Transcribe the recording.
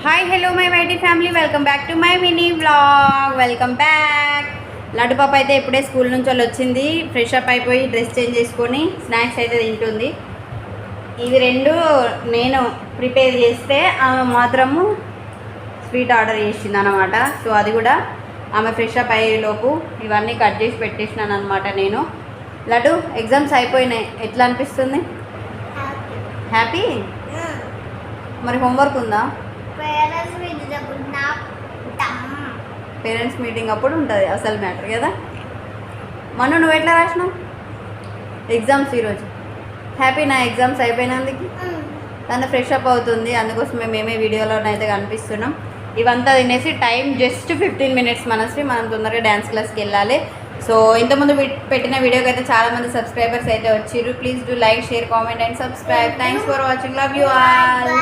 Hi hello my వైటీ family, welcome back to my mini vlog. Welcome back. Laddu పాప అయితే ఇప్పుడే స్కూల్ నుంచి వాళ్ళు వచ్చింది. ఫ్రెష్ అప్ అయిపోయి డ్రెస్ చేంజ్ చేసుకొని స్నాక్స్ అయితే తింటుంది. ఇవి రెండు నేను ప్రిపేర్ చేస్తే ఆమె మాత్రము స్వీట్ ఆర్డర్ చేసింది అనమాట. సో అది కూడా ఆమె ఫ్రెష్ అప్ అయ్యేలోపు ఇవన్నీ కట్ చేసి పెట్టేసినాను అనమాట. నేను లడ్డు ఎగ్జామ్స్ అయిపోయినాయి, ఎట్లా అనిపిస్తుంది? హ్యాపీ. మరి హోంవర్క్ ఉందా? పేరెంట్స్ మీటింగ్ అప్పుడు ఉంటుంది అసలు మ్యాటర్ కదా. మను నువ్వు ఎట్లా రాసినావు ఎగ్జామ్స్ ఈరోజు? హ్యాపీ నా ఎగ్జామ్స్ అయిపోయినందుకు. తను ఫ్రెష్ అప్ అవుతుంది, అందుకోసమే మేమే వీడియోలోనైతే కనిపిస్తున్నాం. ఇవంతా తినేసి టైం జస్ట్ 15 minutes మనసి మనం తొందరగా డ్యాన్స్ క్లాస్కి వెళ్ళాలి. సో ఇంతకుముందు పెట్టిన వీడియోకి అయితే చాలామంది సబ్స్క్రైబర్స్ అయితే వచ్చిర్రు. Please do like, share, comment and subscribe. Thanks for watching. Love you all.